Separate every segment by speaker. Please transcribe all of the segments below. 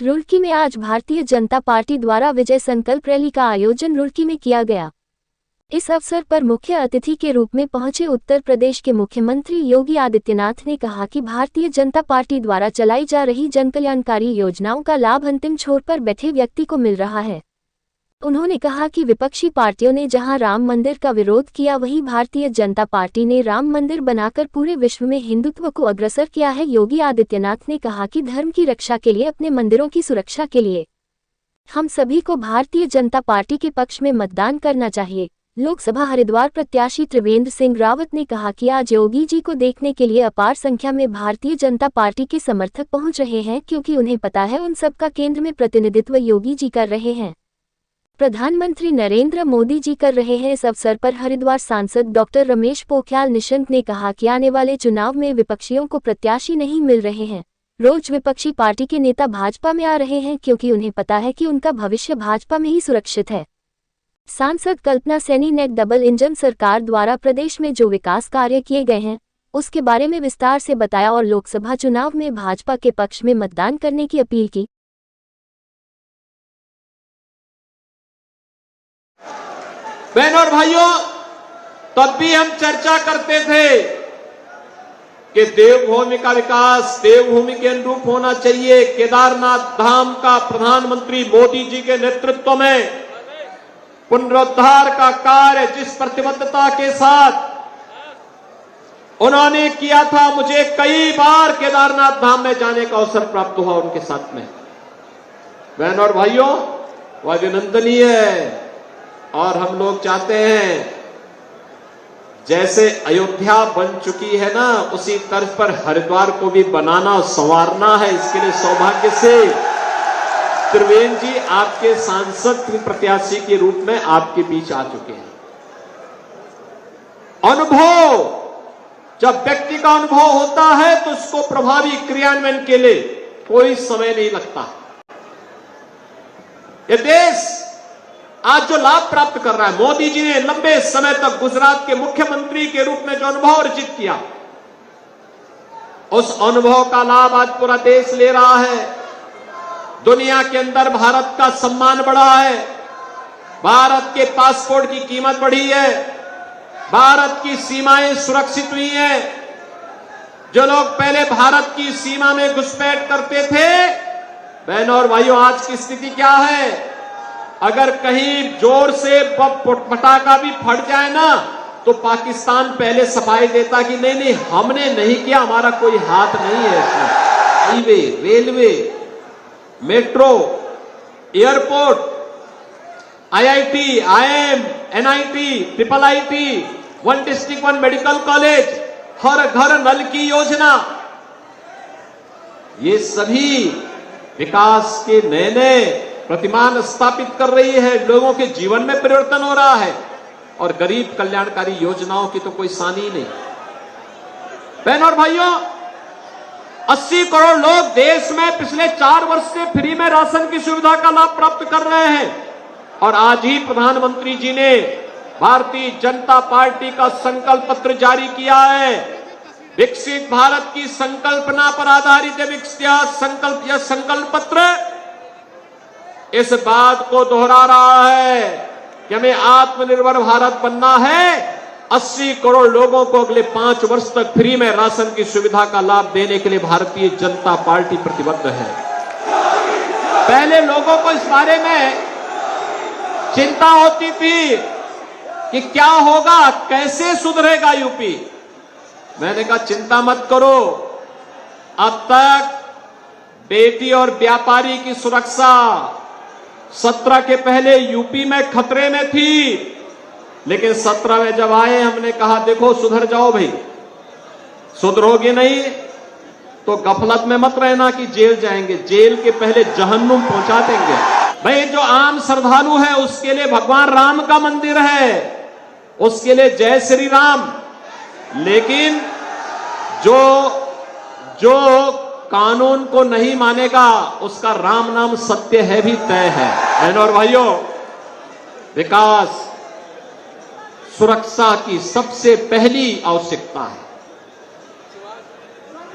Speaker 1: रुड़की में आज भारतीय जनता पार्टी द्वारा विजय संकल्प रैली का आयोजन रुड़की में किया गया। इस अवसर पर मुख्य अतिथि के रूप में पहुंचे उत्तर प्रदेश के मुख्यमंत्री योगी आदित्यनाथ ने कहा कि भारतीय जनता पार्टी द्वारा चलाई जा रही जनकल्याणकारी योजनाओं का लाभ अंतिम छोर पर बैठे व्यक्ति को मिल रहा है। उन्होंने कहा कि विपक्षी पार्टियों ने जहां राम मंदिर का विरोध किया, वहीं भारतीय जनता पार्टी ने राम मंदिर बनाकर पूरे विश्व में हिंदुत्व को अग्रसर किया है। योगी आदित्यनाथ ने कहा कि धर्म की रक्षा के लिए, अपने मंदिरों की सुरक्षा के लिए हम सभी को भारतीय जनता पार्टी के पक्ष में मतदान करना चाहिए। लोकसभा हरिद्वार प्रत्याशी त्रिवेंद्र सिंह रावत ने कहा कि आज योगी जी को देखने के लिए अपार संख्या में भारतीय जनता पार्टी के समर्थक पहुंच रहे हैं, क्योंकि उन्हें पता है उन सबका केंद्र में प्रतिनिधित्व योगी जी कर रहे हैं, प्रधानमंत्री नरेंद्र मोदी जी कर रहे हैं। इस अवसर पर हरिद्वार सांसद डॉक्टर रमेश पोखरियाल निशंक ने कहा कि आने वाले चुनाव में विपक्षियों को प्रत्याशी नहीं मिल रहे हैं। रोज विपक्षी पार्टी के नेता भाजपा में आ रहे हैं, क्योंकि उन्हें पता है कि उनका भविष्य भाजपा में ही सुरक्षित है। सांसद कल्पना सैनी ने डबल इंजन सरकार द्वारा प्रदेश में जो विकास कार्य किए गए हैं उसके बारे में विस्तार से बताया और लोकसभा चुनाव में भाजपा के पक्ष में मतदान करने की अपील की।
Speaker 2: बहनों और भाइयों, तब भी हम चर्चा करते थे कि देवभूमि का विकास देवभूमि के अनुरूप होना चाहिए। केदारनाथ धाम का प्रधानमंत्री मोदी जी के नेतृत्व में पुनरुद्धार का कार्य जिस प्रतिबद्धता के साथ उन्होंने किया था, मुझे कई बार केदारनाथ धाम में जाने का अवसर प्राप्त हुआ उनके साथ में। बहनों और भाइयों, वह अभिनंदनीय है और हम लोग चाहते हैं जैसे अयोध्या बन चुकी है ना, उसी तर्ज पर हरिद्वार को भी बनाना संवारना है। इसके लिए सौभाग्य से त्रिवेंद्र जी आपके सांसद प्रत्याशी के रूप में आपके बीच आ चुके हैं। अनुभव, जब व्यक्ति का अनुभव होता है तो उसको प्रभावी क्रियान्वयन के लिए कोई समय नहीं लगता। ये देश आज जो लाभ प्राप्त कर रहा है, मोदी जी ने लंबे समय तक गुजरात के मुख्यमंत्री के रूप में जो अनुभव अर्जित किया, उस अनुभव का लाभ आज पूरा देश ले रहा है। दुनिया के अंदर भारत का सम्मान बढ़ा है, भारत के पासपोर्ट की कीमत बढ़ी है, भारत की सीमाएं सुरक्षित हुई हैं। जो लोग पहले भारत की सीमा में घुसपैठ करते थे, बहनों और भाइयों, आज की स्थिति क्या है? अगर कहीं जोर से पटाखा भी फट जाए ना, तो पाकिस्तान पहले सफाई देता कि नहीं नहीं, हमने नहीं किया, हमारा कोई हाथ नहीं है इसमें। Highway, railway, metro, airport, IIT, IIM, NIT, triple IT, one district one medical college, हर घर नल की योजना, ये सभी विकास के नए नए प्रतिमान स्थापित कर रही है। लोगों के जीवन में परिवर्तन हो रहा है और गरीब कल्याणकारी योजनाओं की तो कोई सानी नहीं। बहनों और भाइयों, 80 करोड़ लोग देश में पिछले 4 वर्ष से फ्री में राशन की सुविधा का लाभ प्राप्त कर रहे हैं और आज ही प्रधानमंत्री जी ने भारतीय जनता पार्टी का संकल्प पत्र जारी किया है। विकसित भारत की संकल्पना पर आधारित यह संकल्प पत्र इस बात को दोहरा रहा है कि हमें आत्मनिर्भर भारत बनना है। 80 करोड़ लोगों को अगले 5 वर्ष तक फ्री में राशन की सुविधा का लाभ देने के लिए भारतीय जनता पार्टी प्रतिबद्ध है। पहले लोगों को इस बारे में चिंता होती थी कि क्या होगा, कैसे सुधरेगा यूपी। मैंने कहा चिंता मत करो, अब तक बेटी और व्यापारी की सुरक्षा 17 के पहले यूपी में खतरे में थी, लेकिन 17 में जब आए हमने कहा देखो सुधर जाओ भाई, सुधरोगे नहीं तो गफलत में मत रहना कि जेल जाएंगे, जेल के पहले जहन्नुम पहुंचा देंगे। भाई जो आम श्रद्धालु है उसके लिए भगवान राम का मंदिर है, उसके लिए जय श्री राम, लेकिन जो कानून को नहीं मानेगा उसका राम नाम सत्य है भी तय है। बहनों और भाइयों, विकास सुरक्षा की सबसे पहली आवश्यकता है।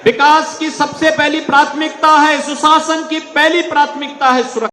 Speaker 2: विकास की सबसे पहली प्राथमिकता है, सुशासन की पहली प्राथमिकता है सुरक्षा।